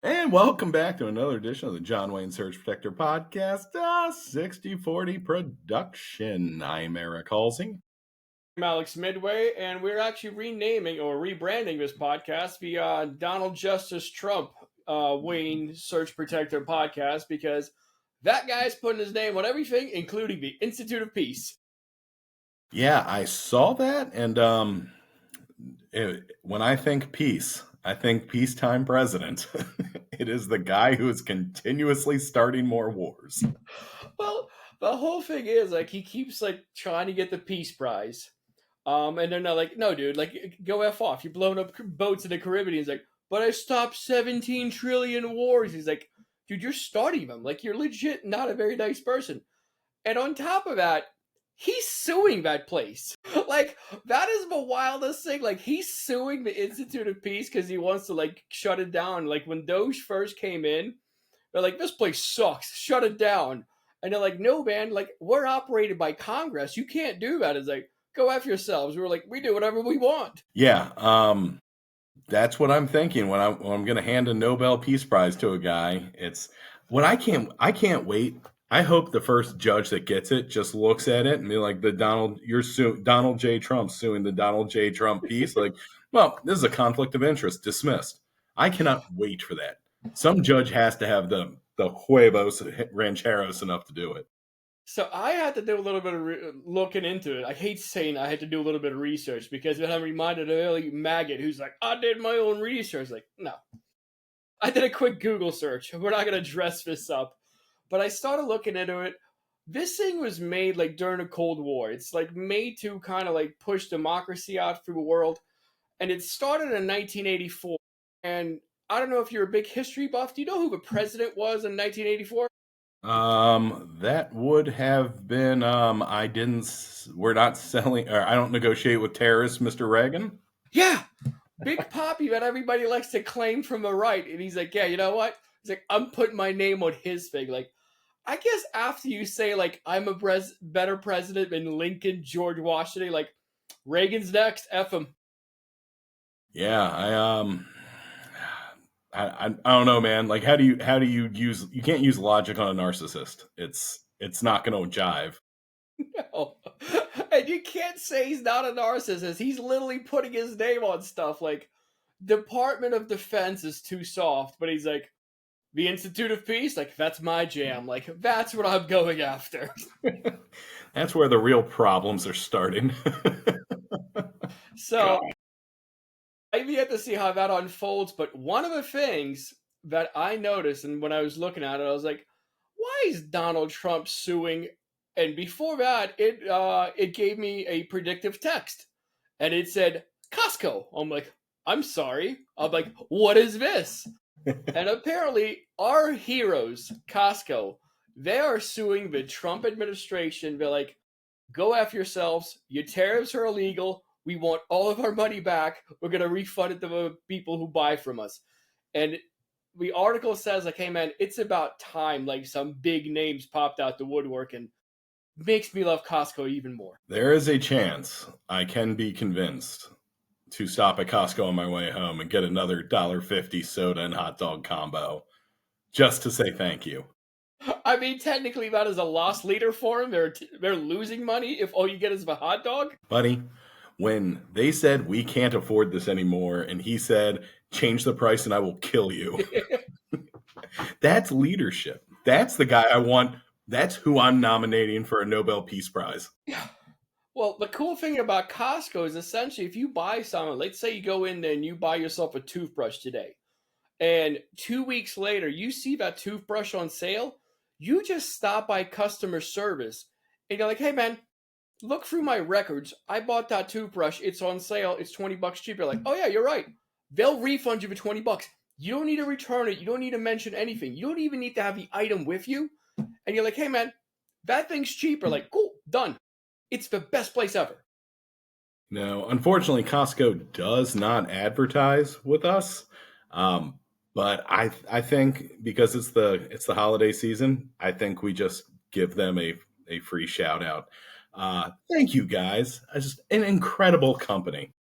And welcome back to another edition of the John Wayne Surge Protector Podcast, 6040 production. I'm Eric Halsey. I'm Alex Midway, and we're actually renaming or rebranding this podcast via Donald Justice Trump Wayne Search Protector Podcast because that guy's putting his name on everything, including the Institute of Peace. Yeah, I saw that, and when I think peace, I think peacetime president. It is the guy who is continuously starting more wars. Well, the whole thing is like he keeps like trying to get the Peace Prize, and they're not like, no, dude, like go f off. You're blowing up boats in the Caribbean. He's like, but I stopped 17 trillion wars. He's like, dude, you're starting them. Like you're legit not a very nice person. And on top of that, he's suing that place. Like, that is the wildest thing. Like, he's suing the Institute of Peace because he wants to, like, shut it down. Like, when Doge first came in, they're like, this place sucks. Shut it down. And they're like, no, man. Like, we're operated by Congress. You can't do that. It's like, go F yourselves. We're like, we do whatever we want. Yeah, that's what I'm thinking when I'm going to hand a Nobel Peace Prize to a guy. It's what I can't wait. I hope the first judge that gets it just looks at it and be like, Donald J. Trump suing the Donald J. Trump piece. Like, well, this is a conflict of interest. Dismissed. I cannot wait for that. Some judge has to have the huevos rancheros enough to do it. So I had to do a little bit of looking into it. I hate saying I had to do a little bit of research because then I'm reminded of early maggot who's like, I did my own research. Like, no. I did a quick Google search. We're not going to dress this up. But I started looking into it. This thing was made like during the Cold War. It's like made to kind of like push democracy out through the world. And it started in 1984. And I don't know if you're a big history buff. Do you know who the president was in 1984? That would have been, we're not selling, or I don't negotiate with terrorists, Mr. Reagan. Yeah. Big Poppy that everybody likes to claim from the right. And he's like, yeah, you know what? He's like, I'm putting my name on his thing. Like, I guess after you say, like, I'm a better president than Lincoln, George Washington, like, Reagan's next, F him. Yeah, I don't know, man. Like, how do you use? You can't use logic on a narcissist. It's not going to jive. No. And you can't say he's not a narcissist. He's literally putting his name on stuff. Like, Department of Defense is too soft, but he's like, the Institute of Peace, like, that's my jam. Like, that's what I'm going after. That's where the real problems are starting. So, I've yet to see how that unfolds, but one of the things that I noticed, and when I was looking at it, I was like, why is Donald Trump suing? And before that, it gave me a predictive text, and it said Costco. I'm like, I'm sorry. I'm like, what is this? And apparently, our heroes, Costco, they are suing the Trump administration. They're like, go after yourselves. Your tariffs are illegal. We want all of our money back. We're going to refund it to the people who buy from us. And the article says, like, hey, man, it's about time. Like, some big names popped out the woodwork and makes me love Costco even more. There is a chance I can be convinced to stop at Costco on my way home and get another $1.50 soda and hot dog combo just to say thank you. I mean, technically, that is a lost leader for him. They're losing money if all you get is the hot dog. Buddy, when they said we can't afford this anymore, and he said, change the price and I will kill you. That's leadership. That's the guy I want. That's who I'm nominating for a Nobel Peace Prize. Yeah. Well, the cool thing about Costco is essentially if you buy something, let's say you go in there and you buy yourself a toothbrush today, and 2 weeks later you see that toothbrush on sale, you just stop by customer service and you're like, hey man, look through my records. I bought that toothbrush. It's on sale. It's $20 cheaper. Like, oh yeah, you're right. They'll refund you for $20. You don't need to return it. You don't need to mention anything. You don't even need to have the item with you. And you're like, hey man, that thing's cheaper. Like, cool, done. It's the best place ever. No, unfortunately, Costco does not advertise with us. But I think because it's the holiday season, I think we just give them a free shout out. Thank you guys. Just an incredible company.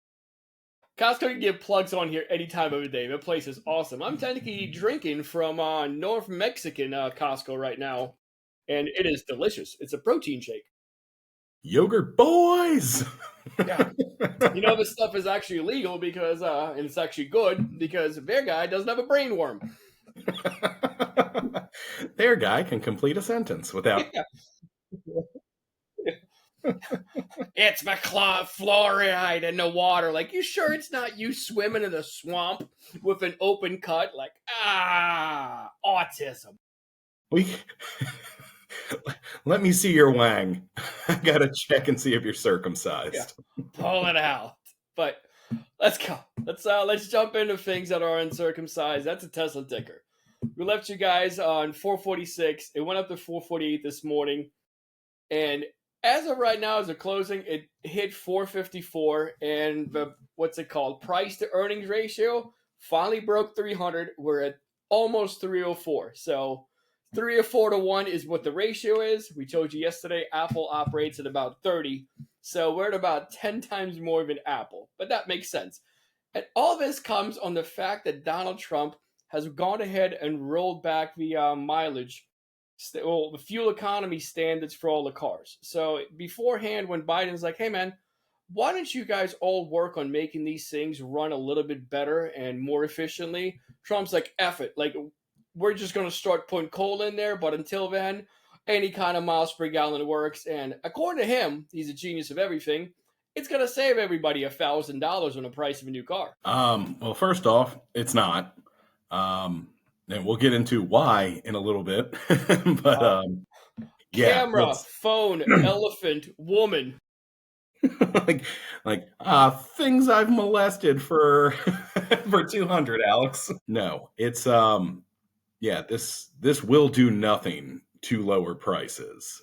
Costco can get plugs on here any time of the day. That place is awesome. I'm technically drinking from North Mexican Costco right now, and it is delicious. It's a protein shake. Yogurt boys. Yeah. This stuff is actually illegal because, and it's actually good because their guy doesn't have a brain worm. Their guy can complete a sentence without. Yeah. It's fluoride in the water. Like, you sure it's not you swimming in a swamp with an open cut? Like, autism. We let me see your wang. I gotta check and see if you're circumcised. Yeah. Pull it out. But let's go. Let's jump into things that are uncircumcised. That's a Tesla ticker. We left you guys on 446. It went up to 448 this morning, and as of right now, as a closing, it hit 454, and the what's it called? Price to earnings ratio finally broke 300. We're at almost 304. So 304 to 1 is what the ratio is. We told you yesterday Apple operates at about 30. So we're at about 10 times more than Apple. But that makes sense. And all this comes on the fact that Donald Trump has gone ahead and rolled back the mileage, the fuel economy standards for all the cars. So beforehand, when Biden's like, hey man, why don't you guys all work on making these things run a little bit better and more efficiently? Trump's like, F it. Like, we're just going to start putting coal in there. But until then, any kind of miles per gallon works. And according to him, he's a genius of everything. It's going to save everybody $1,000 on the price of a new car. Well, first off, it's not. And we'll get into why in a little bit. But yeah, camera, phone, elephant, woman. like things I've molested for for 200, Alex. No, it's yeah, this will do nothing to lower prices.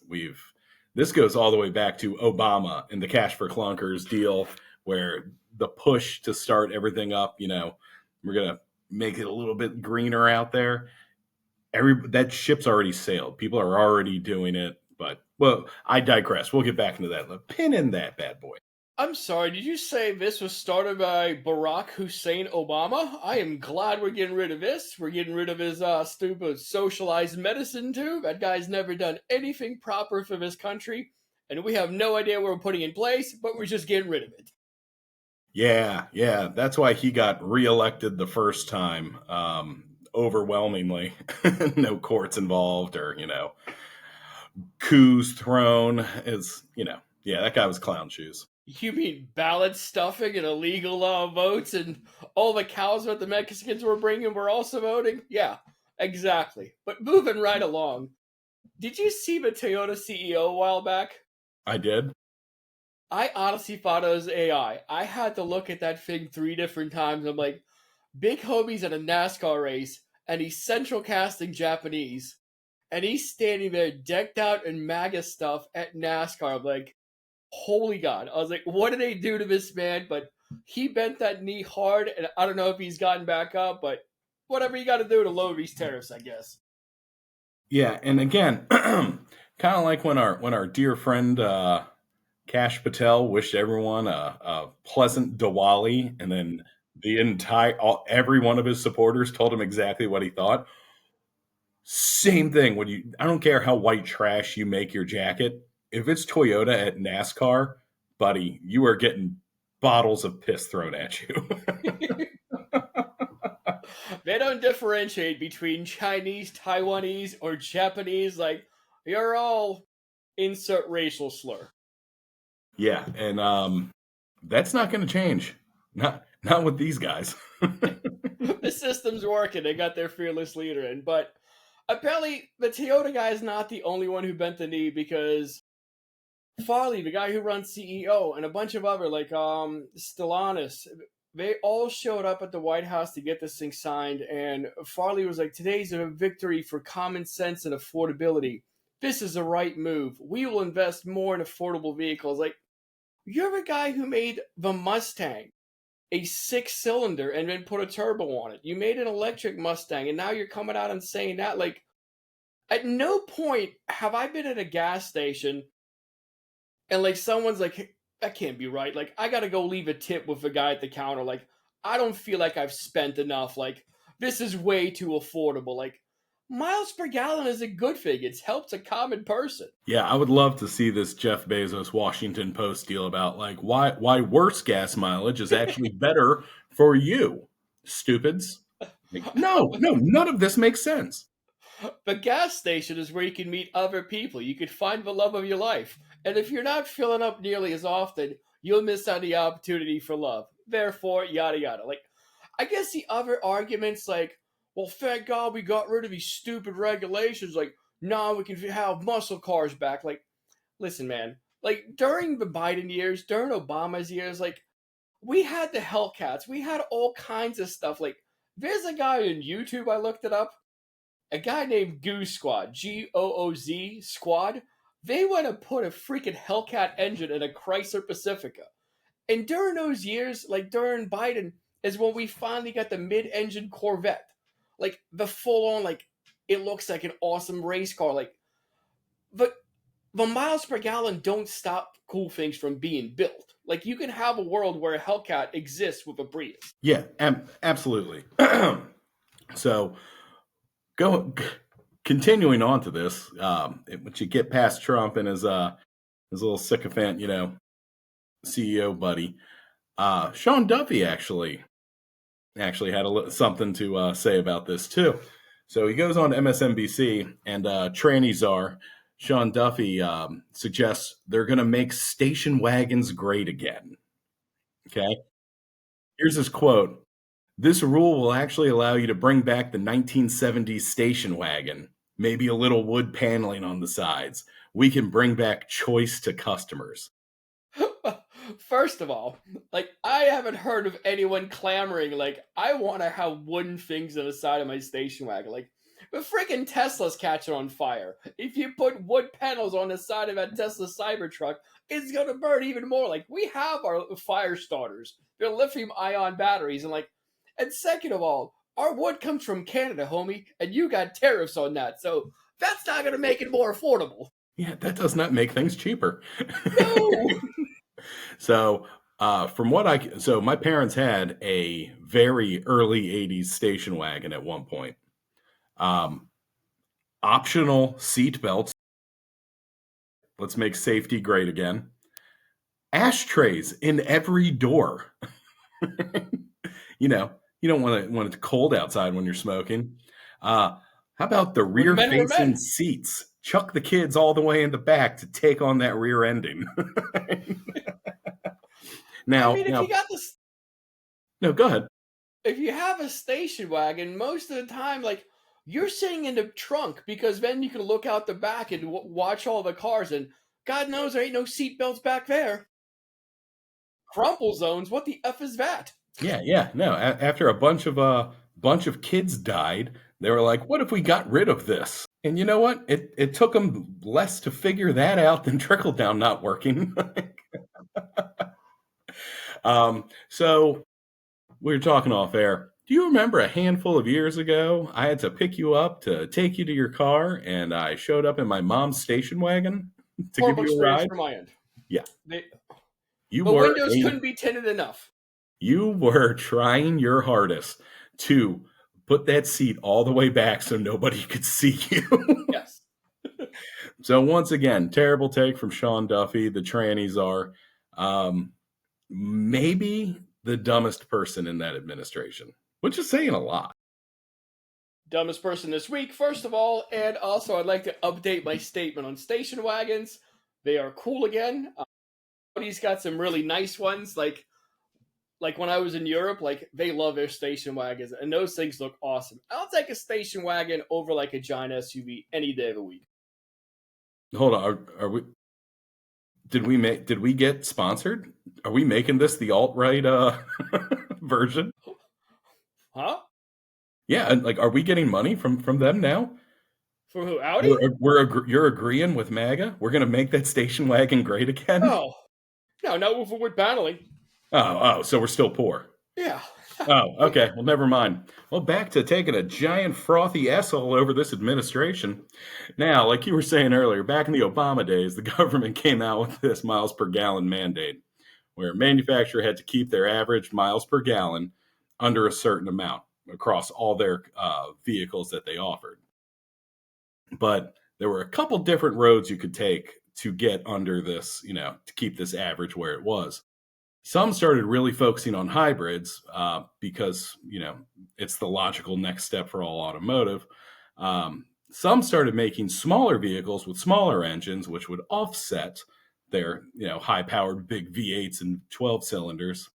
This goes all the way back to Obama and the Cash for Clunkers deal, where the push to start everything up, we're gonna make it a little bit greener out there. That ship's already sailed. People are already doing it. But, well, I digress. We'll get back into that. Pin in that bad boy. I'm sorry, did you say this was started by Barack Hussein Obama? I am glad we're getting rid of this. We're getting rid of his stupid socialized medicine, too. That guy's never done anything proper for this country, and we have no idea what we're putting in place, but we're just getting rid of it. Yeah. That's why he got reelected the first time, overwhelmingly. No courts involved or, coups thrown. Yeah, that guy was clown shoes. You mean ballot stuffing and illegal votes and all the cows that the Mexicans were bringing were also voting? Yeah, exactly. But moving right along, did you see the Toyota CEO a while back? I did. I honestly thought it was AI. I had to look at that thing 3 different times. I'm like, big homie's at a NASCAR race, and he's central casting Japanese, and he's standing there decked out in MAGA stuff at NASCAR. I'm like, holy God. I was like, what did they do to this man? But he bent that knee hard, and I don't know if he's gotten back up, but whatever you got to do to lower these tariffs, I guess. Yeah, and again, kind of like when our dear friend Kash Patel wished everyone a pleasant Diwali, and then every one of his supporters told him exactly what he thought. Same thing. I don't care how white trash you make your jacket. If it's Toyota at NASCAR, buddy, you are getting bottles of piss thrown at you. They don't differentiate between Chinese, Taiwanese, or Japanese. Like, you're all insert racial slur. Yeah, and that's not going to change. Not with these guys. The system's working. They got their fearless leader in. But apparently, the Toyota guy is not the only one who bent the knee, because Farley, the guy who runs CEO, and a bunch of other, like Stellantis, they all showed up at the White House to get this thing signed. And Farley was like, today's a victory for common sense and affordability. This is the right move. We will invest more in affordable vehicles. Like, you're the guy who made the Mustang a 6-cylinder and then put a turbo on it. You made an electric Mustang, and now you're coming out and saying that. Like, at no point have I been at a gas station and like someone's like, that can't be right. Like, I gotta go leave a tip with the guy at the counter. Like, I don't feel like I've spent enough. Like, this is way too affordable. Like, miles per gallon is a good thing. It's helped a common person. Yeah, I would love to see this Jeff Bezos Washington Post deal about like why worse gas mileage is actually better for you, stupids. Like, no, no, none of this makes sense. The gas station is where you can meet other people. You can find the love of your life. And if you're not filling up nearly as often, you'll miss out on the opportunity for love. Therefore, yada yada. Like, I guess the other arguments, like, well, thank God we got rid of these stupid regulations. Like, now we can have muscle cars back. Like, listen, man. Like, during the Biden years, during Obama's years, like, we had the Hellcats. We had all kinds of stuff. Like, there's a guy on YouTube, I looked it up, a guy named Goose Squad, Gooz Squad. They went and put a freaking Hellcat engine in a Chrysler Pacifica. And during those years, like during Biden, is when we finally got the mid-engine Corvette. Like the full-on, like it looks like an awesome race car. Like the miles per gallon don't stop cool things from being built. Like you can have a world where a Hellcat exists with a Prius. Yeah, absolutely. So continuing on to this, once you get past Trump and his little sycophant, CEO buddy, Sean Duffy actually had something to say about this too. So he goes on MSNBC and tranny czar Sean Duffy suggests they're going to make station wagons great again. Okay, here's his quote. This rule will actually allow you to bring back the 1970s station wagon, maybe a little wood paneling on the sides. We can bring back choice to customers. First of all, like I haven't heard of anyone clamoring like I want to have wooden things on the side of my station wagon. Like the freaking Tesla's catching on fire. If you put wood panels on the side of that Tesla Cybertruck, it's gonna burn even more. Like we have our fire starters. They're lithium-ion batteries, and second of all, our wood comes from Canada, homie, and you got tariffs on that, so that's not gonna make it more affordable. Yeah, that does not make things cheaper. No. So, so my parents had a very early 80s station wagon at one point. Optional seat belts. Let's make safety great again. Ashtrays in every door. You don't want it cold outside when you're smoking. How about the rear-facing seats? Chuck the kids all the way in the back to take on that rear ending. Now, if you got this, no, go ahead. If you have a station wagon, most of the time, like you're sitting in the trunk because then you can look out the back and watch all the cars, and God knows there ain't no seatbelts back there. Crumple zones, what the F is that? Yeah, no. After a bunch of kids died, they were like, "What if we got rid of this?" And you know what? It took them less to figure that out than trickle down not working. So we were talking off air. Do you remember a handful of years ago, I had to pick you up to take you to your car, and I showed up in my mom's station wagon to give you a ride? From my end. Yeah. The windows couldn't be tinted enough. You were trying your hardest to put that seat all the way back so nobody could see you. Yes. So once again, terrible take from Sean Duffy, the trannies are maybe the dumbest person in that administration, which is saying a lot. Dumbest person this week, first of all, and also I'd like to update my statement on station wagons. They are cool again. He's got some really nice ones, like when I was in Europe, like they love their station wagons, and those things look awesome. I'll take a station wagon over like a giant SUV any day of the week. Hold on, are we? Did we get sponsored? Are we making this the alt-right version? Huh? Yeah, like are we getting money from them now? From who? Audi? You're agreeing with MAGA? We're gonna make that station wagon great again? Oh, no, not with wood paneling. Oh, so we're still poor. Yeah. Oh, okay. Well, never mind. Well, back to taking a giant frothy asshole over this administration. Now, like you were saying earlier, back in the Obama days, the government came out with this miles per gallon mandate. where a manufacturer had to keep their average miles per gallon under a certain amount across all their vehicles that they offered. But there were a couple different roads you could take to get under this, to keep this average where it was. Some started really focusing on hybrids because, it's the logical next step for all automotive. Some started making smaller vehicles with smaller engines, which would offset their, high-powered big V8s and 12 cylinders.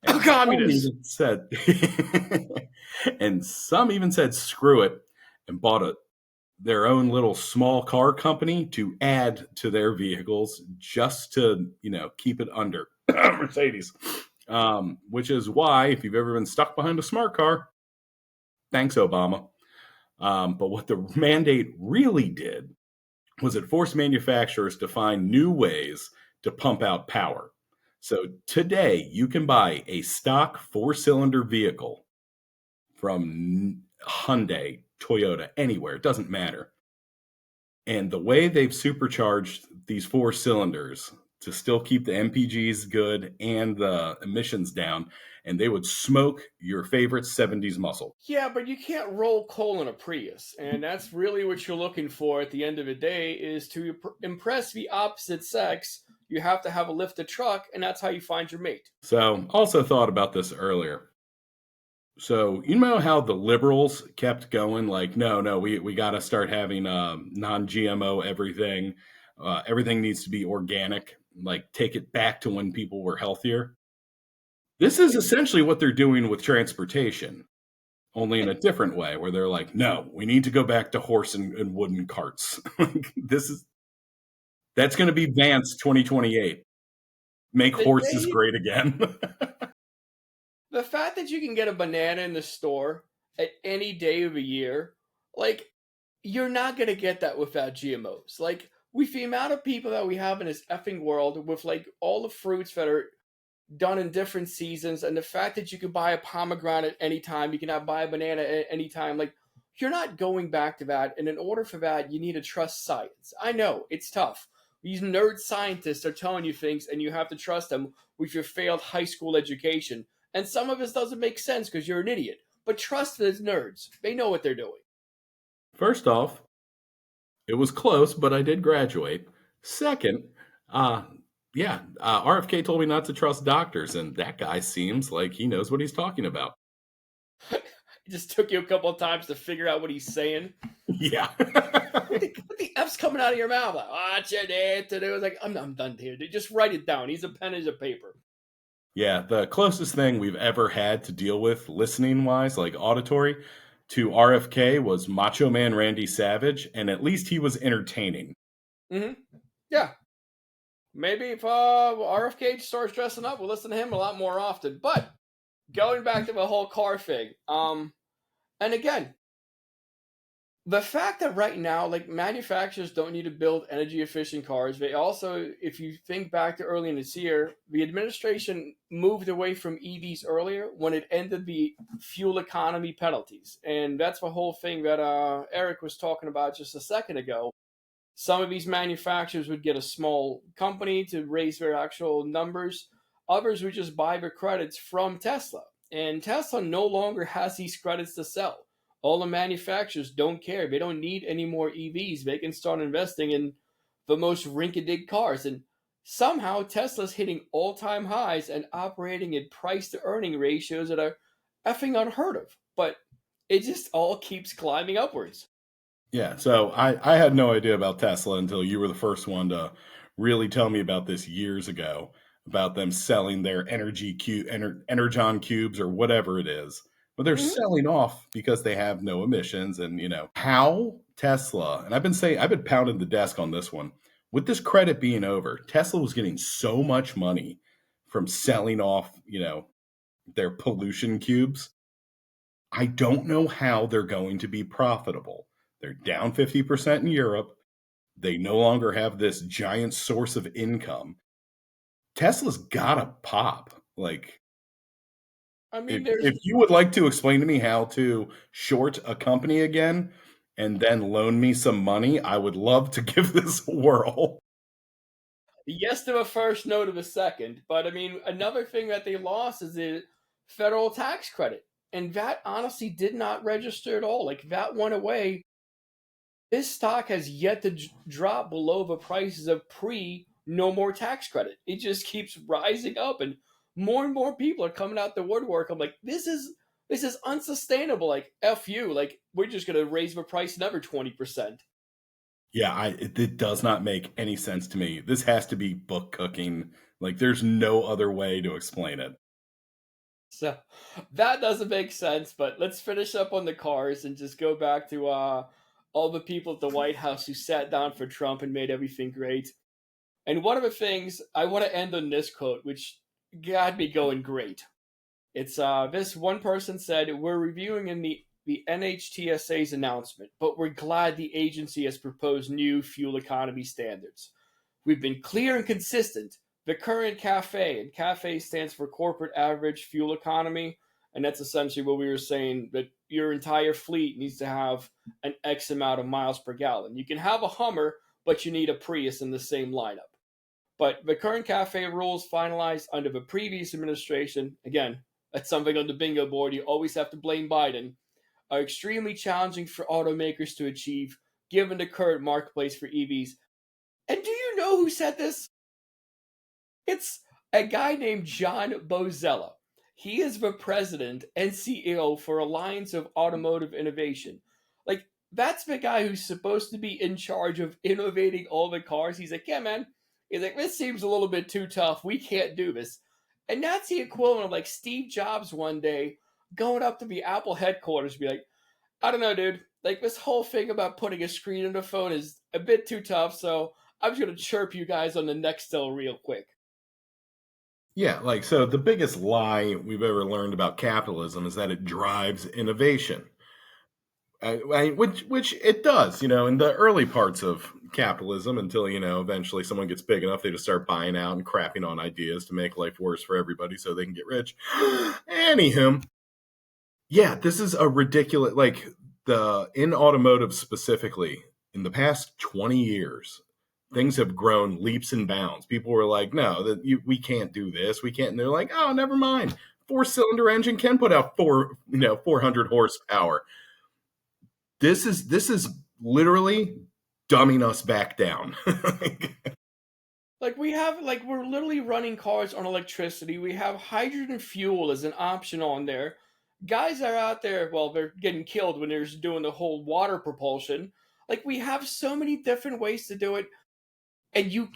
And some Communists. even said, and some even said, screw it, and bought their own little small car company to add to their vehicles just to, keep it under Mercedes. Which is why, if you've ever been stuck behind a smart car, thanks, Obama. But what the mandate really did was it forced manufacturers to find new ways to pump out power. So today, you can buy a stock 4-cylinder vehicle from Hyundai, Toyota, anywhere. It doesn't matter. And the way they've supercharged these 4 cylinders to still keep the MPGs good and the emissions down, and they would smoke your favorite 70s muscle. Yeah, but you can't roll coal in a Prius, and that's really what you're looking for at the end of the day, is to impress the opposite sex. You have to have a lifted truck, and that's how you find your mate. So, also thought about this earlier. So, you know how the liberals kept going, like, no, we got to start having non-GMO everything. Everything needs to be organic, like take it back to when people were healthier. This is essentially what they're doing with transportation, only in a different way, where they're like, no, we need to go back to horse and wooden carts. That's going to be Vance 2028. Make The horses day great again. the fact that you can get a banana in the store at any day of the year, like, you're not gonna get that without GMOs. Like, with the amount of people that we have in this effing world, with like all the fruits that are done in different seasons, and the fact that you can buy a pomegranate anytime, you can buy a banana at any time, like, you're not going back to that. And in order for that, you need to trust science. I know it's tough. These nerd scientists are telling you things, and you have to trust them with your failed high school education. And some of this doesn't make sense because you're an idiot. But trust those nerds. They know what they're doing. First off, it was close, but I did graduate. Second, RFK told me not to trust doctors, and that guy seems like he knows what he's talking about. It just took you a couple of times to figure out what he's saying. Yeah. What the F's coming out of your mouth? Like, what you need to do? It's like, I'm done here. Just write it down. He's a pen, he's a paper. Yeah, the closest thing we've ever had to deal with listening wise, like auditory, to RFK was Macho Man Randy Savage, and at least he was entertaining. Mm-hmm. Yeah. Maybe if RFK starts dressing up, we'll listen to him a lot more often. But going back to the whole car thing, and again, the fact that right now, like, manufacturers don't need to build energy efficient cars. They also, if you think back to early in this year, the administration moved away from EVs earlier when it ended the fuel economy penalties. And that's the whole thing that Eric was talking about just a second ago. Some of these manufacturers would get a small company to raise their actual numbers. Others would just buy the credits from Tesla. And Tesla no longer has these credits to sell. All the manufacturers don't care. They don't need any more EVs. They can start investing in the most rink-a-dink cars. And somehow Tesla's hitting all-time highs and operating at price-to-earning ratios that are effing unheard of. But it just all keeps climbing upwards. Yeah, so I had no idea about Tesla until you were the first one to really tell me about this years ago, about them selling their Energon cubes or whatever it is. But they're selling off because they have no emissions. And, how Tesla, and I've been pounding the desk on this one, with this credit being over, Tesla was getting so much money from selling off, their pollution cubes. I don't know how they're going to be profitable. They're down 50% in Europe. They no longer have this giant source of income. Tesla's gotta pop. Like, I mean, if you would like to explain to me how to short a company again and then loan me some money, I would love to give this a whirl. Yes to a first, no to a second. But I mean, another thing that they lost is the federal tax credit. And that honestly did not register at all. Like that went away. This stock has yet to drop below the prices of pre no more tax credit. It just keeps rising up, and more people are coming out the woodwork. I'm like, this is unsustainable. Like, F you. Like, we're just gonna raise the price another 20%. Yeah, it does not make any sense to me. This has to be book cooking. Like, there's no other way to explain it. So that doesn't make sense, but let's finish up on the cars and just go back to all the people at the White House who sat down for Trump and made everything great. And one of the things I want to end on this quote, which got me going great. It's this one person said, "We're reviewing in the NHTSA's announcement, but we're glad the agency has proposed new fuel economy standards. We've been clear and consistent. The current CAFE, and CAFE stands for Corporate Average Fuel Economy, and that's essentially what we were saying, that your entire fleet needs to have an X amount of miles per gallon. You can have a Hummer, but you need a Prius in the same lineup. But the current CAFE rules finalized under the previous administration, again, that's something on the bingo board, you always have to blame Biden, are extremely challenging for automakers to achieve given the current marketplace for EVs." And do you know who said this? It's a guy named John Bozella. He is the president and CEO for Alliance of Automotive Innovation. Like, that's the guy who's supposed to be in charge of innovating all the cars. He's like, yeah, man. He's like, this seems a little bit too tough. We can't do this. And that's the equivalent of like Steve Jobs one day going up to the Apple headquarters and be like, I don't know, dude. Like, this whole thing about putting a screen on the phone is a bit too tough, so I'm just going to chirp you guys on the Nextel real quick. Yeah, like, so the biggest lie we've ever learned about capitalism is that it drives innovation. Which it does, in the early parts of capitalism, until eventually someone gets big enough, they just start buying out and crapping on ideas to make life worse for everybody so they can get rich. Anywho, yeah, this is a ridiculous, like, the in automotive specifically, in the past 20 years, things have grown leaps and bounds. People were like, no, we can't do this, we can't, and they're like, oh, never mind, four-cylinder engine can put out 400 horsepower. This is literally dumbing us back down. Like, we're literally running cars on electricity. We have hydrogen fuel as an option on there. Guys are out there, well, they're getting killed when they're just doing the whole water propulsion. Like, we have so many different ways to do it. And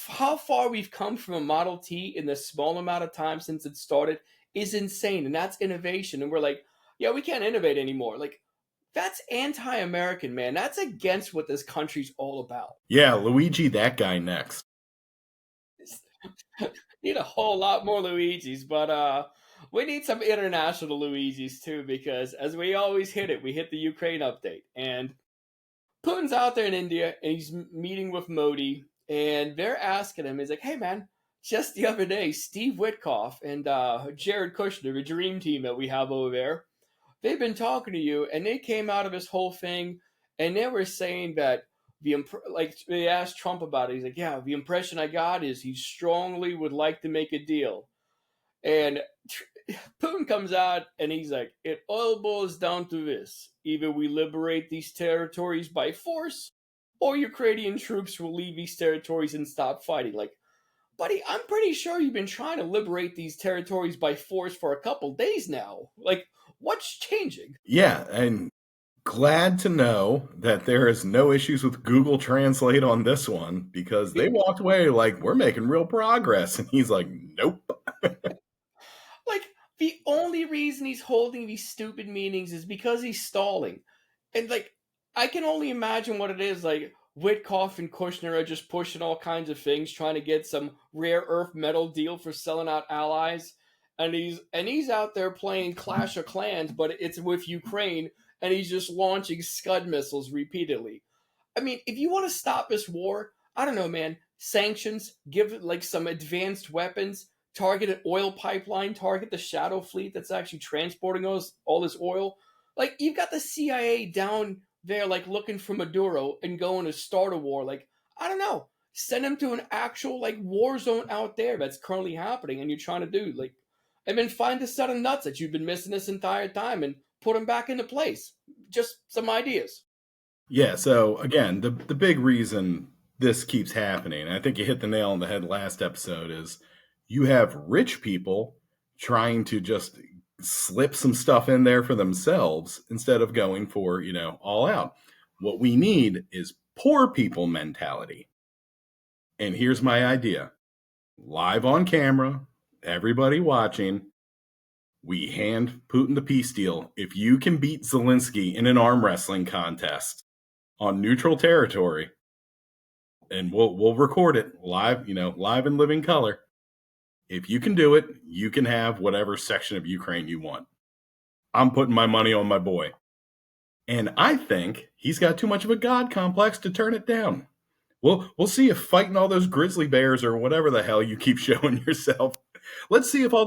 how far we've come from a Model T in the small amount of time since it started is insane. And that's innovation. And we're like, yeah, we can't innovate anymore. Like, that's anti-American, man. That's against what this country's all about. Yeah, Luigi, that guy next. Need a whole lot more Luigi's, but we need some international Luigi's too, because as we always we hit the Ukraine update, and Putin's out there in India and he's meeting with Modi, and they're asking him, he's like, hey man, just the other day, Steve Witkoff and Jared Kushner, the dream team that we have over there, they've been talking to you, and they came out of this whole thing, and they were saying that like they asked Trump about it. He's like, yeah, the impression I got is he strongly would like to make a deal, and Putin comes out and he's like, it all boils down to this: either we liberate these territories by force, or Ukrainian troops will leave these territories and stop fighting. Like, buddy, I'm pretty sure you've been trying to liberate these territories by force for a couple days now. Like, what's changing? Yeah, and glad to know that there is no issues with Google Translate on this one, because they walked away like, we're making real progress. And he's like, nope. Like, the only reason he's holding these stupid meetings is because he's stalling. And, like, I can only imagine what it is. Like, Witkoff and Kushner are just pushing all kinds of things, trying to get some rare earth metal deal for selling out allies. And he's out there playing Clash of Clans, but it's with Ukraine, and he's just launching Scud missiles repeatedly. I mean, if you want to stop this war, I don't know, man. Sanctions, give it like some advanced weapons, target an oil pipeline, target the shadow fleet that's actually transporting all this oil. Like, you've got the CIA down there, like, looking for Maduro and going to start a war. Like, I don't know. Send them to an actual like war zone out there that's currently happening, and you're trying to do like, and then find the set of nuts that you've been missing this entire time and put them back into place. Just some ideas. Yeah, so again, the big reason this keeps happening, and I think you hit the nail on the head last episode, is you have rich people trying to just slip some stuff in there for themselves instead of going for, all out. What we need is poor people mentality. And here's my idea. Live on camera, everybody watching, we hand Putin the peace deal. If you can beat Zelensky in an arm wrestling contest on neutral territory, and we'll record it live, live in living color. If you can do it, you can have whatever section of Ukraine you want. I'm putting my money on my boy. And I think he's got too much of a God complex to turn it down. We'll see if fighting all those grizzly bears or whatever the hell you keep showing yourself. Let's see if all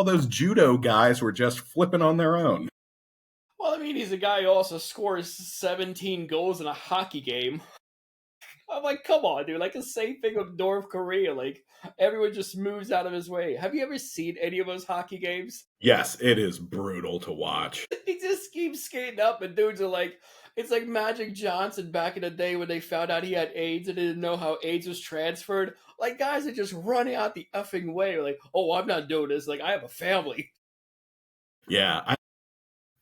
those judo guys were just flipping on their own. Well, I mean, he's a guy who also scores 17 goals in a hockey game. I'm like, come on, dude. Like the same thing with North Korea. Like everyone just moves out of his way. Have you ever seen any of those hockey games? Yes, it is brutal to watch. He just keeps skating up, and dudes are like, it's like Magic Johnson back in the day when they found out he had AIDS and didn't know how AIDS was transferred. Like guys are just running out the effing way. Like, oh, I'm not doing this. Like I have a family. Yeah,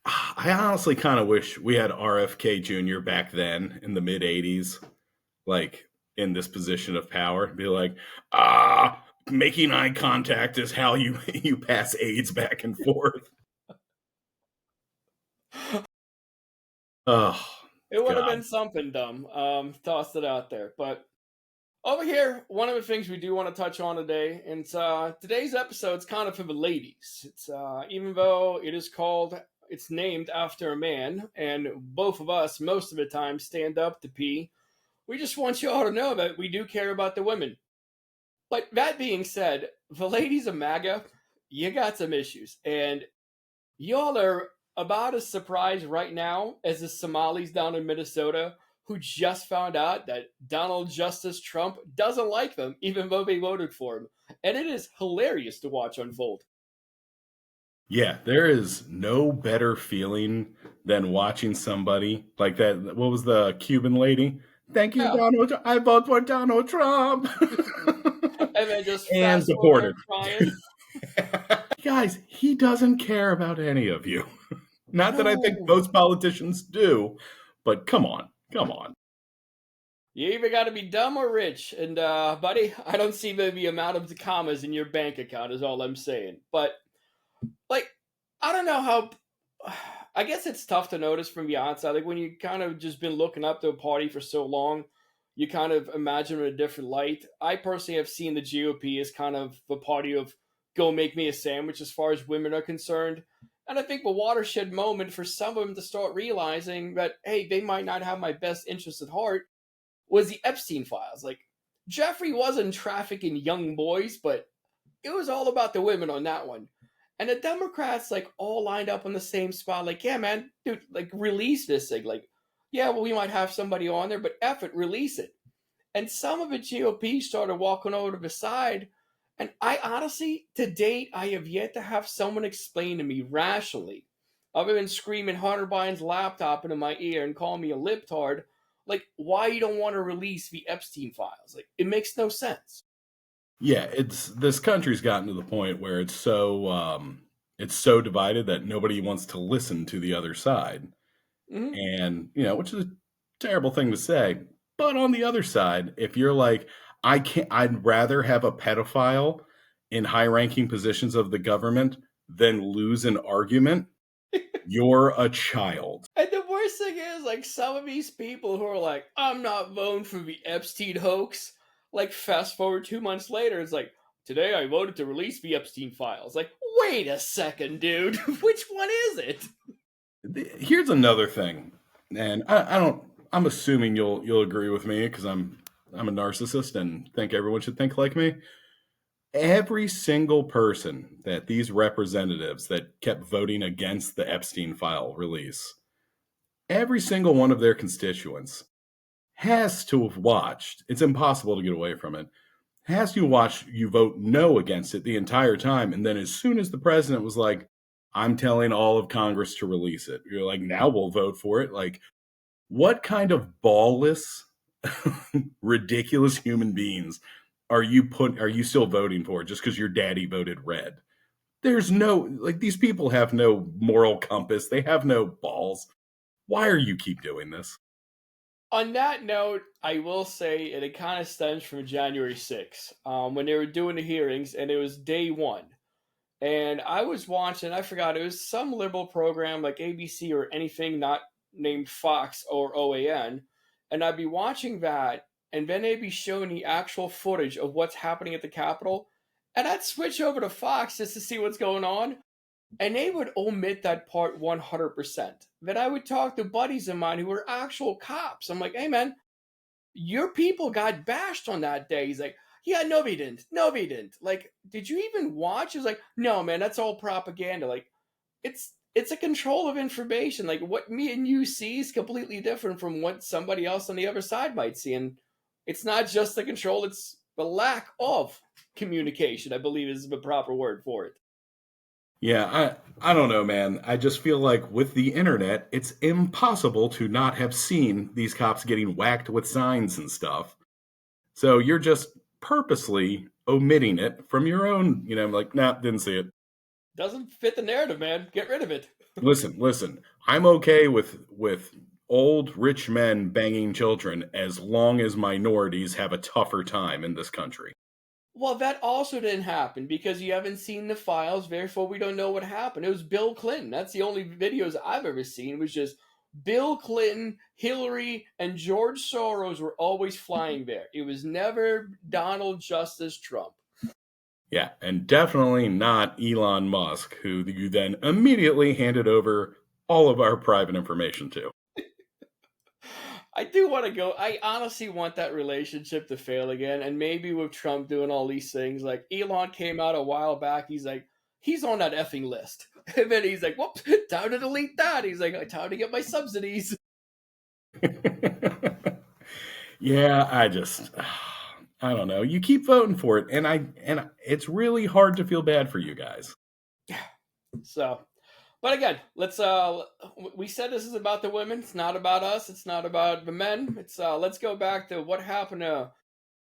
I honestly kind of wish we had RFK Jr. back then in the mid 80s, like in this position of power. Be like, making eye contact is how you pass AIDS back and forth. Oh, It would have God. been something dumb. Tossed it out there. But over here, one of the things we do want to touch on today, and today's episode's kind of for the ladies. It's even though it's named after a man, and both of us most of the time stand up to pee. We just want you all to know that we do care about the women. But that being said, the ladies of MAGA, you got some issues, and y'all are about as surprised right now as the Somalis down in Minnesota who just found out that Donald Justice Trump doesn't like them, even though they voted for him. And it is hilarious to watch unfold. Yeah, there is no better feeling than watching somebody like that. What was the Cuban lady? Thank you, Yeah. Donald. I vote for Donald Trump. And then just And fast forward supported. crying. Guys, he doesn't care about any of you. Not that I think No. most politicians do, but come on. You either got to be dumb or rich. And, buddy, I don't see the amount of commas in your bank account, is all I'm saying. But, like, I don't know how. I guess it's tough to notice from the outside. Like, when you kind of just been looking up to a party for so long, you kind of imagine it in a different light. I personally have seen the GOP as kind of the party of go make me a sandwich as far as women are concerned. And I think the watershed moment for some of them to start realizing that, hey, they might not have my best interest at heart was the Epstein files. Like, Jeffrey wasn't trafficking young boys, but it was all about the women on that one. And the Democrats, like, all lined up on the same spot. Like, yeah, man, dude, like, release this thing. Like, yeah, well, we might have somebody on there, but F it, release it. And some of the GOP started walking over to the side. And I honestly, to date, I have yet to have someone explain to me rationally, other than screaming Hunter Biden's laptop into my ear and calling me a libtard, like why you don't want to release the Epstein files. Like it makes no sense. Yeah, this country's gotten to the point where it's so divided that nobody wants to listen to the other side. Mm-hmm. And, which is a terrible thing to say. But on the other side, if you're like, I'd rather have a pedophile in high ranking positions of the government than lose an argument, you're a child. And the worst thing is, like, some of these people who are like, I'm not voting for the Epstein hoax, like, fast forward 2 months later, it's like, today I voted to release the Epstein files. Like, wait a second, dude. Which one is it? Here's another thing, and I'm assuming you'll agree with me because I'm a narcissist and think everyone should think like me. Every single person that these representatives that kept voting against the Epstein file release, every single one of their constituents has to have watched. It's impossible to get away from it. Has to watch you vote no against it the entire time, and then as soon as the president was like, "I'm telling all of Congress to release it," you're like, "Now we'll vote for it." Like, what kind of ballless, ridiculous human beings are you still voting for just because your daddy voted red? There's no like these people have no moral compass. They have no balls. Why are you keep doing this? On that note, I will say, and it kind of stems from January 6th, when they were doing the hearings, and it was day one. And I was watching, I forgot, it was some liberal program like ABC or anything not named Fox or OAN. And I'd be watching that, and then they'd be showing the actual footage of what's happening at the Capitol. And I'd switch over to Fox just to see what's going on. And they would omit that part 100%. Then I would talk to buddies of mine who were actual cops. I'm like, hey man, your people got bashed on that day. He's like, yeah, no, they didn't. No, they didn't. Like, did you even watch? He's like, no, man, that's all propaganda. Like, it's a control of information. Like, what me and you see is completely different from what somebody else on the other side might see. And it's not just the control, it's the lack of communication, I believe is the proper word for it. Yeah, I don't know, man. I just feel like with the internet, it's impossible to not have seen these cops getting whacked with signs and stuff. So you're just purposely omitting it from your own, like, nah, didn't see it. Doesn't fit the narrative, man. Get rid of it. Listen. I'm okay with old rich men banging children as long as minorities have a tougher time in this country. Well, that also didn't happen because you haven't seen the files, therefore we don't know what happened. It was Bill Clinton. That's the only videos I've ever seen. It was just Bill Clinton, Hillary, and George Soros were always flying there. It was never Donald Justice Trump. Yeah, and definitely not Elon Musk, who you then immediately handed over all of our private information to. I do want to go. I honestly want that relationship to fail again. And maybe with Trump doing all these things, like Elon came out a while back, he's like, he's on that effing list. And then he's like, whoops, time to delete that. He's like, time to get my subsidies. Yeah, I don't know. You keep voting for it, and it's really hard to feel bad for you guys. So, but again, let's we said this is about the women. It's not about us. It's not about the men. It's let's go back to what happened to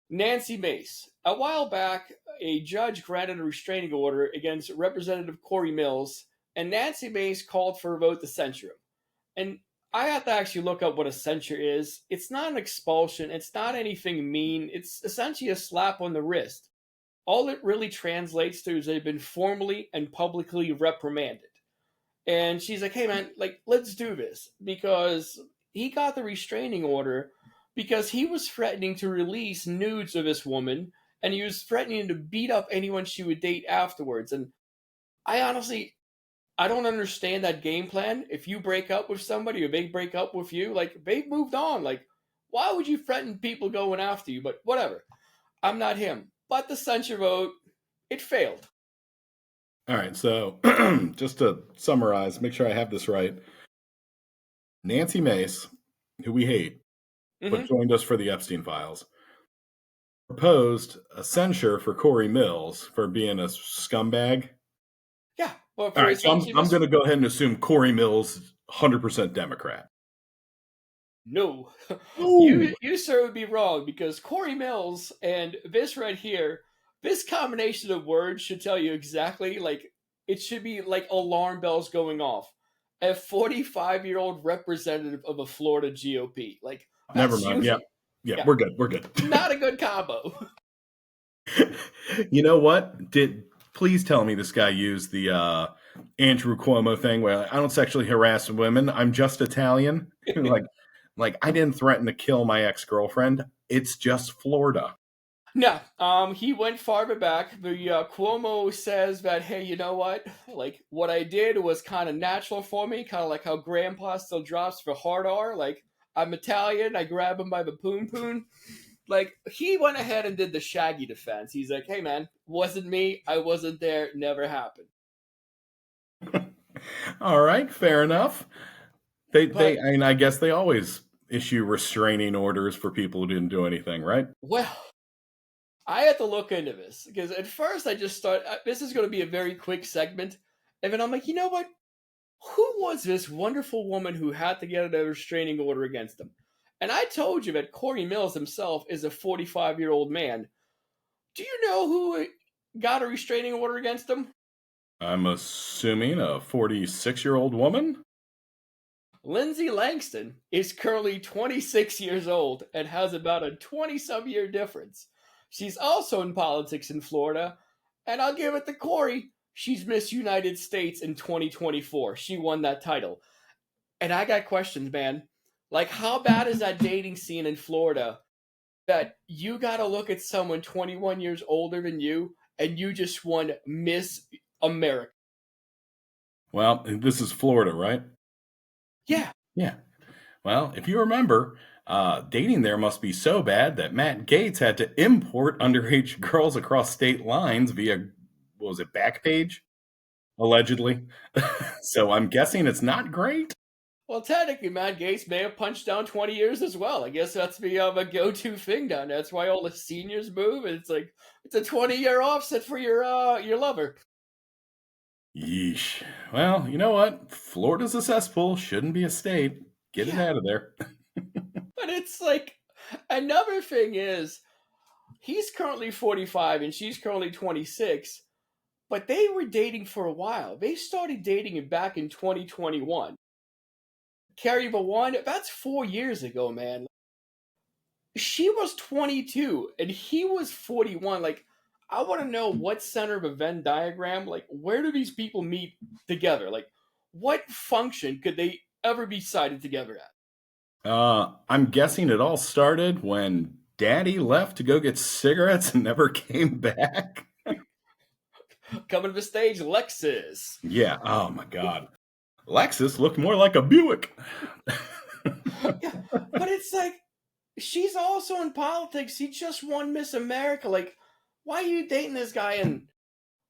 Nancy Mace. A while back, a judge granted a restraining order against Representative Corey Mills, and Nancy Mace called for a vote to censure him. And I have to actually look up what a censure is. It's not an expulsion. It's not anything mean. It's essentially a slap on the wrist. All it really translates to is they've been formally and publicly reprimanded. And she's like, hey man, like, let's do this. Because he got the restraining order because he was threatening to release nudes of this woman and he was threatening to beat up anyone she would date afterwards. And I honestly, I don't understand that game plan. If you break up with somebody or they break up with you, like, they've moved on. Like, why would you threaten people going after you? But whatever. I'm not him. But the censure vote, it failed. All right, so just to summarize, make sure I have this right. Nancy Mace, who we hate, but Mm-hmm. joined us for the Epstein files, proposed a censure for Corey Mills for being a scumbag. Yeah. Well, All for right, so essentially I'm going to go ahead and assume Corey Mills 100% Democrat. No, Ooh. you sir would be wrong because Corey Mills and this right here, this combination of words should tell you exactly like it should be like alarm bells going off. A 45-year-old representative of a Florida GOP, like Never that's mind. Yeah, usually yeah, yeah we're good. We're good. not a good combo. You know what? Please tell me this guy used the Andrew Cuomo thing where I don't sexually harass women. I'm just Italian. like I didn't threaten to kill my ex-girlfriend. It's just Florida. No, he went farther back. The Cuomo says that hey, you know what? Like what I did was kind of natural for me, kind of like how Grandpa still drops for hard R. Like I'm Italian, I grab him by the poon poon. Like he went ahead and did the Shaggy defense. He's like, hey man, wasn't me. I wasn't there. Never happened. All right, fair enough. But I mean, I guess they always issue restraining orders for people who didn't do anything, right? Well, I had to look into this because at first I just thought this is going to be a very quick segment, and then I'm like, you know what? Who was this wonderful woman who had to get a restraining order against him? And I told you that Corey Mills himself is a 45-year-old man. Do you know who got a restraining order against him? I'm assuming a 46-year-old woman? Lindsay Langston is currently 26 years old and has about a 20 some year difference. She's also in politics in Florida, and I'll give it to Corey. She's Miss United States in 2024. She won that title. And I got questions, man. Like, how bad is that dating scene in Florida that you got to look at someone 21 years older than you and you just won Miss America? Well, this is Florida, right? Yeah. Yeah. Well, if you remember, dating there must be so bad that Matt Gaetz had to import underage girls across state lines via, what was it, Backpage? Allegedly. So I'm guessing it's not great. Well, technically, Matt Gates may have punched down 20 years as well. I guess that's the a go-to thing down there. That's why all the seniors move. And it's like it's a 20-year offset for your lover. Yeesh. Well, you know what? Florida's a cesspool. Shouldn't be a state. Get it Yeah, out of there. but it's like another thing is he's currently 45 and she's currently 26, but they were dating for a while. They started dating back in 2021. Carrie One, that's 4 years ago, man. She was 22 and he was 41. Like, I want to know what center of a Venn diagram, like, where do these people meet together? Like, what function could they ever be sighted together at? I'm guessing it all started when Daddy left to go get cigarettes and never came back. Coming to the stage, Lexus. Yeah. Oh my God. Lexus looked more like a Buick. Yeah, but it's like, she's also in politics. He just won Miss America. Like, why are you dating this guy? And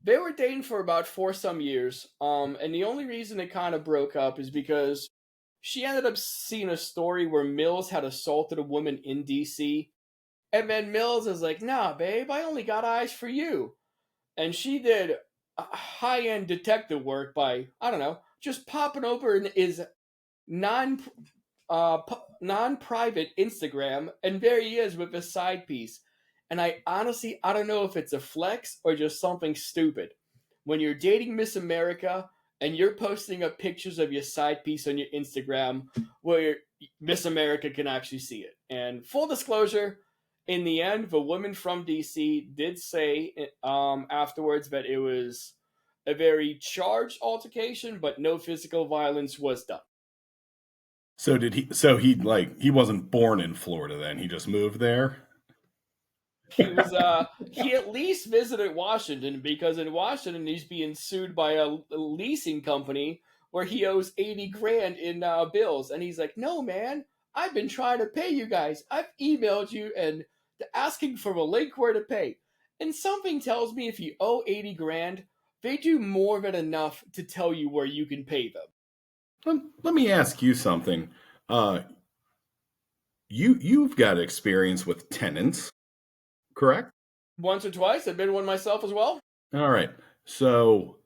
they were dating for about four some years. And the only reason it kind of broke up is because she ended up seeing a story where Mills had assaulted a woman in DC. And then Mills is like, nah, babe, I only got eyes for you. And she did high end detective work by, I don't know, just popping over in his non non-private Instagram, and there he is with his side piece. And I don't know if it's a flex or just something stupid. When you're dating Miss America and you're posting up pictures of your side piece on your Instagram where Miss America can actually see it. And full disclosure, in the end, the woman from DC did say afterwards that it was a very charged altercation, but no physical violence was done. So did he? So he wasn't born in Florida then. He just moved there. He at least visited Washington because in Washington he's being sued by a leasing company where he owes 80 grand in bills, and he's like, no man, I've been trying to pay you guys. I've emailed you and asking for a link where to pay, and something tells me if you owe 80 grand, they do more than enough to tell you where you can pay them. Let me ask you something. Uh, you've got experience with tenants, correct? Once or twice, I've been one myself as well. All right. So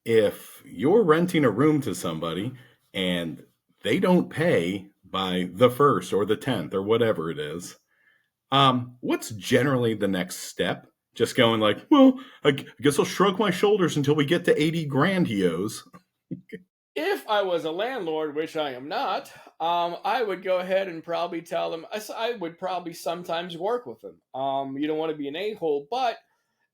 if you're renting a room to somebody and they don't pay by the 1st or the 10th or whatever it is, what's generally the next step? Just going like, well, I guess I'll shrug my shoulders until we get to 80 grand he owes. If I was a landlord, which I am not, I would go ahead and probably tell them. I would probably sometimes work with them. You don't want to be an a-hole, but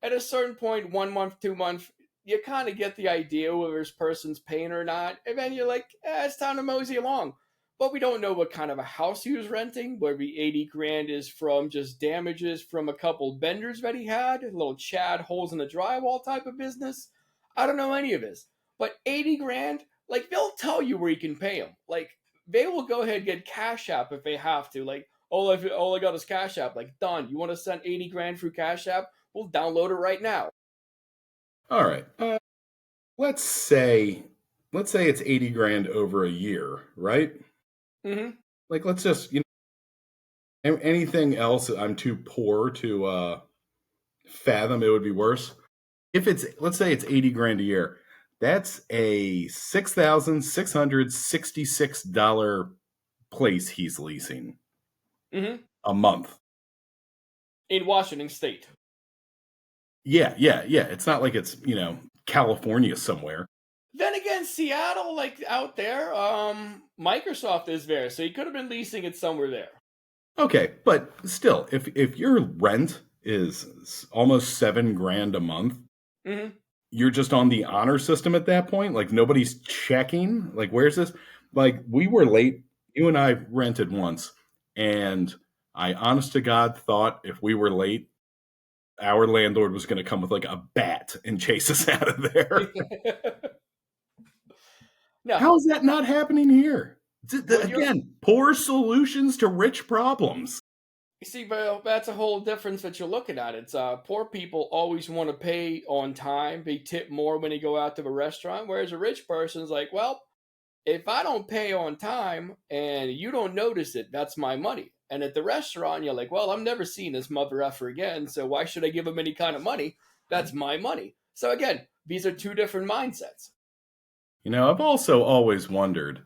at a certain point, 1 month, 2 months, you kind of get the idea whether this person's paying or not, and then you're like, it's time to mosey along. But we don't know what kind of a house he was renting, where the 80 grand is from just damages from a couple vendors that he had, little Chad holes in the drywall type of business. I don't know any of this. But 80 grand, like, they'll tell you where you can pay them. Like, they will go ahead and get Cash App if they have to. Like, all I got is Cash App. Like, done. You want to send 80 grand through Cash App? We'll download it right now. All right. Let's say it's 80 grand over a year, right? Mm-hmm. Like, let's just, anything else I'm too poor to fathom it would be worse. If it's, let's say it's 80 grand a year, that's a $6,666 place he's leasing Hmm. a month. In Washington State. Yeah, yeah, yeah. It's not like it's, California somewhere. Then again, Seattle, like out there, Microsoft is there, so he could have been leasing it somewhere there. Okay, but still, if your rent is almost 7 grand a month, Hmm. you're just on the honor system at that point. Like nobody's checking. Like, where's this? Like, we were late. You and I rented once, and I, honest to God, thought if we were late, our landlord was going to come with like a bat and chase us out of there. No, How is that not happening here? well, Again, poor solutions to rich problems. you see, but that's a whole difference that you're looking at. It's poor people always want to pay on time. They tip more when they go out to a restaurant, whereas a rich person's like, well, if I don't pay on time and you don't notice it, that's my money. And at the restaurant, you're like, well, I'm never seeing this mother effer again, so why should I give him any kind of money? That's my money. So again, these are two different mindsets. I've also always wondered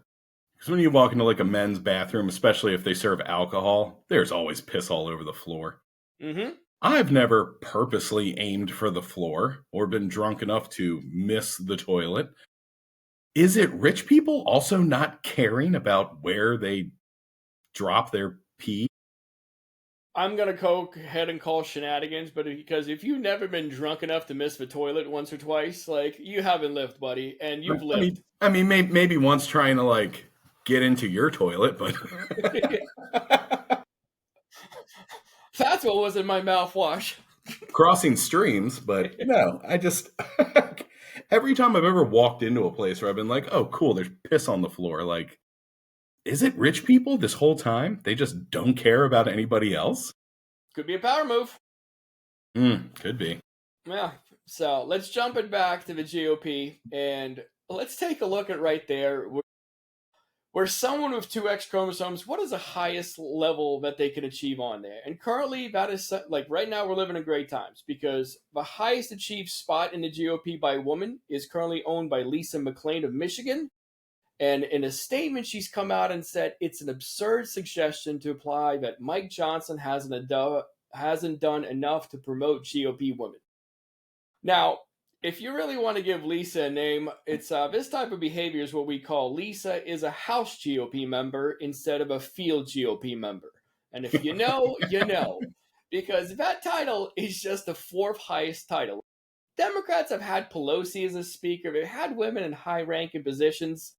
because when you walk into like a men's bathroom, especially if they serve alcohol, there's always piss all over the floor. Mm-hmm. I've never purposely aimed for the floor or been drunk enough to miss the toilet. Is it rich people also not caring about where they drop their pee? I'm gonna go ahead and call shenanigans, but because if you've never been drunk enough to miss the toilet once or twice, like you haven't lived, buddy, and you've I mean, lived. I mean, maybe once trying to like get into your toilet, but That's what was in my mouthwash. crossing streams. But no, I just every time I've ever walked into a place where I've been like, "Oh, cool, there's piss on the floor." Like, is it rich people this whole time? They just don't care about anybody else? Could be a power move. Could be. Yeah. So let's jump it back to the GOP and let's take a look at right there where someone with two X chromosomes, what is the highest level that they can achieve on there? And currently, that is like right now, we're living in great times because the highest achieved spot in the GOP by a woman is currently owned by Lisa McClain of Michigan. And in a statement, she's come out and said it's an absurd suggestion to imply that Mike Johnson hasn't done enough to promote GOP women. Now, if you really want to give Lisa a name, it's this type of behavior is what we call Lisa is a House GOP member instead of a field GOP member. And if you know, you know. Because that title is just the fourth highest title. Democrats have had Pelosi as a speaker, they've had women in high ranking positions.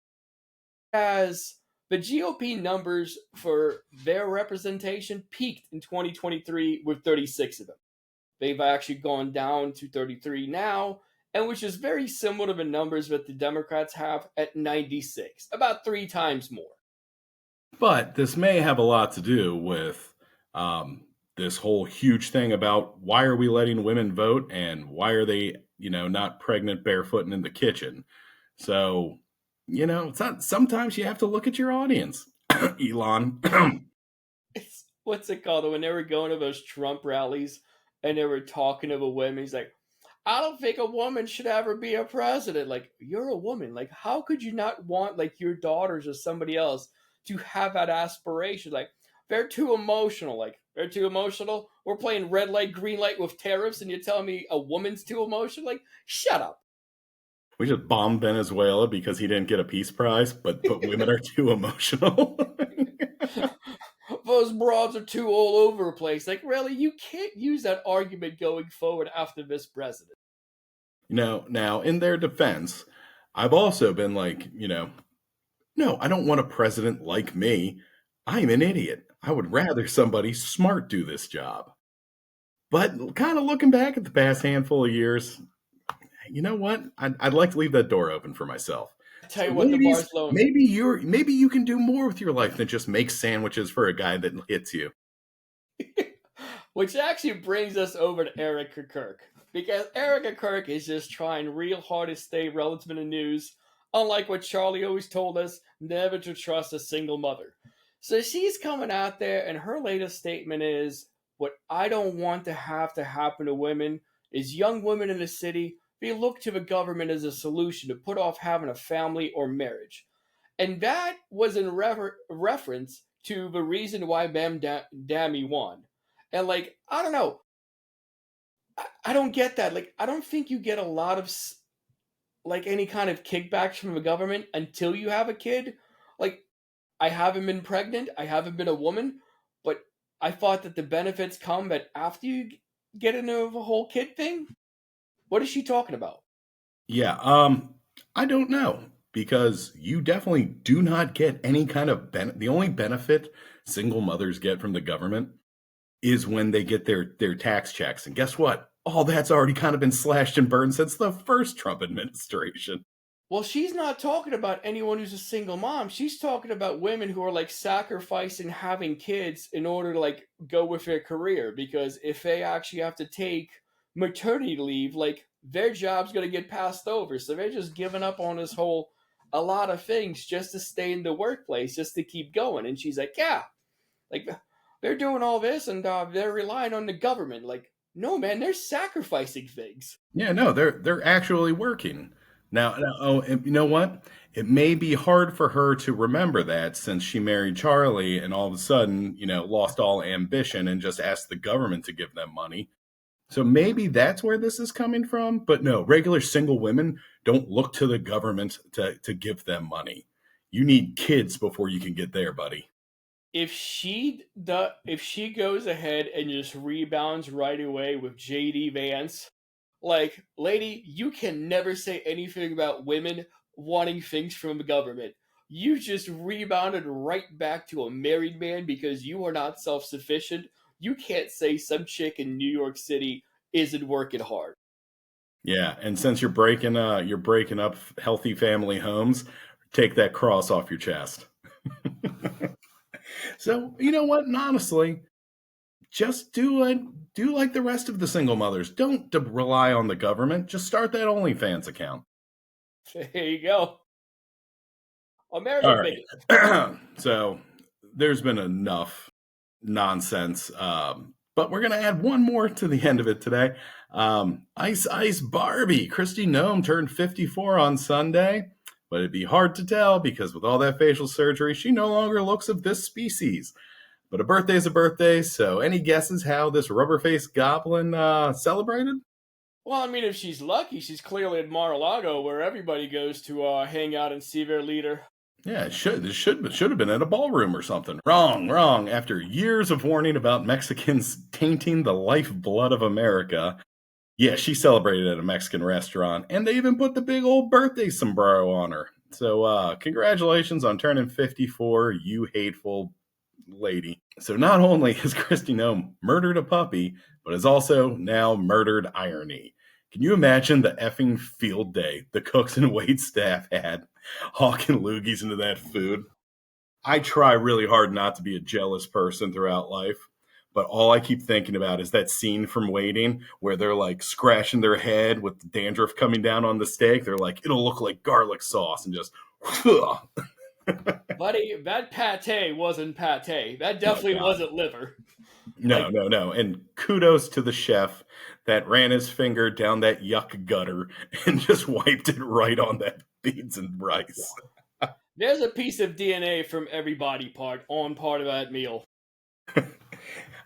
As the GOP numbers for their representation peaked in 2023 with 36 of them. They've actually gone down to 33 now, and which is very similar to the numbers that the Democrats have at 96, about 3 times more. But this may have a lot to do with this whole huge thing about why are we letting women vote and why are they, not pregnant barefoot and in the kitchen. So, it's not. Sometimes you have to look at your audience, Elon. It's what's it called? When they were going to those Trump rallies and they were talking to a woman, he's like, I don't think a woman should ever be a president. Like, you're a woman. Like, how could you not want like your daughters or somebody else to have that aspiration? Like, they're too emotional. Like, they're too emotional. We're playing red light, green light with tariffs, and you're telling me a woman's too emotional? Like, shut up. We just bombed Venezuela because he didn't get a peace prize, but women are too emotional. Those broads are too all over the place. Like, really, you can't use that argument going forward after this president. Now in their defense, I've also been like, no, I don't want a president like me. I'm an idiot. I would rather somebody smart do this job. But kind of looking back at the past handful of years, you know what? I'd like to leave that door open for myself. I tell So you what, the ladies, bar's low. maybe you can do more with your life than just make sandwiches for a guy that hits you. Which actually brings us over to Erica Kirk. Because Erica Kirk is just trying real hard to stay relevant in the news, unlike what Charlie always told us, never to trust a single mother. So she's coming out there, and her latest statement is, "What I don't want to have to happen to women is young women in the city be looked to the government as a solution to put off having a family or marriage." And that was in reference to the reason why Dammy won. And like, I don't know, I don't get that. Like, I don't think you get a lot of like any kind of kickbacks from the government until you have a kid. Like, I haven't been pregnant, I haven't been a woman, but I thought that the benefits come that after you get into the whole kid thing. What is she talking about? Yeah, I don't know because you definitely do not get any kind of the only benefit single mothers get from the government is when they get their tax checks. And guess what? All that's already kind of been slashed and burned since the first Trump administration. Well, she's not talking about anyone who's a single mom. She's talking about women who are like sacrificing having kids in order to like go with their career, because if they actually have to take maternity leave, like their job's going to get passed over. So they're just giving up on this whole a lot of things just to stay in the workplace, just to keep going. And she's like, "Yeah, like they're doing all this and they're relying on the government." Like, no, man, they're sacrificing things. Yeah, no, they're actually working. Now, oh, and you know what? It may be hard for her to remember that since she married Charlie and all of a sudden, lost all ambition and just asked the government to give them money. So maybe that's where this is coming from. But no, regular single women don't look to the government to give them money. You need kids before you can get there, buddy. If she goes ahead and just rebounds right away with JD Vance, like, lady, you can never say anything about women wanting things from the government. You just rebounded right back to a married man because you are not self-sufficient. You can't say some chick in New York City isn't working hard. Yeah, and since you're breaking up healthy family homes, take that cross off your chest. So you know what? And honestly, just do like the rest of the single mothers. Don't rely on the government. Just start that OnlyFans account. There you go. All America's biggest. right. So there's been enough nonsense, but we're gonna add one more to the end of it today. Ice Ice Barbie, Christy Nome turned 54 on Sunday, but it'd be hard to tell because with all that facial surgery, she no longer looks of this species. But a birthday's a birthday, so any guesses how this rubber-faced goblin celebrated? Well, I mean, if she's lucky, she's clearly at Mar-a-Lago, where everybody goes to hang out and see their leader. Yeah, this should have been at a ballroom or something. Wrong, wrong. After years of warning about Mexicans tainting the lifeblood of America, yeah, she celebrated at a Mexican restaurant, and they even put the big old birthday sombrero on her. So, congratulations on turning 54, you hateful lady. So not only has Christy Nome murdered a puppy, but has also now murdered irony. Can you imagine the effing field day the cooks and wait staff had hawking loogies into that food? I try really hard not to be a jealous person throughout life, but all I keep thinking about is that scene from Waiting where they're like scratching their head with the dandruff coming down on the steak. They're like, it'll look like garlic sauce and just, Buddy, that pate wasn't pate. That oh definitely God. wasn't liver. No, Like, no, no. And kudos to the chef that ran his finger down that yuck gutter and just wiped it right on that beans and rice. there's a piece of DNA from every body part on part of that meal.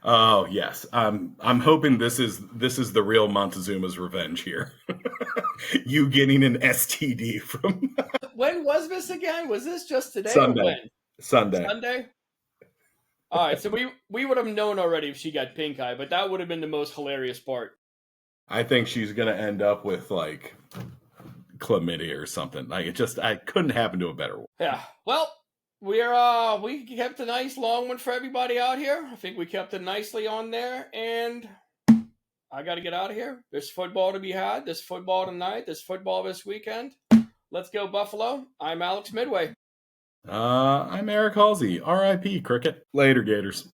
Oh yes, I'm hoping this is the real Montezuma's revenge here. You getting an STD from When was this again? Was this just today or Sunday. when? Sunday. Sunday? All right, so we would have known already if she got pink eye, but that would have been the most hilarious part. I think she's gonna end up with like chlamydia or something. Like I couldn't happen to a better one. Yeah. Well, we kept a nice long one for everybody out here. I think we kept it nicely on there, and I got to get out of here. There's football to be had. There's football tonight. There's football this weekend. Let's go Buffalo. I'm Alex Midway. I'm Eric Halsey. R.I.P. Cricket. Later, Gators.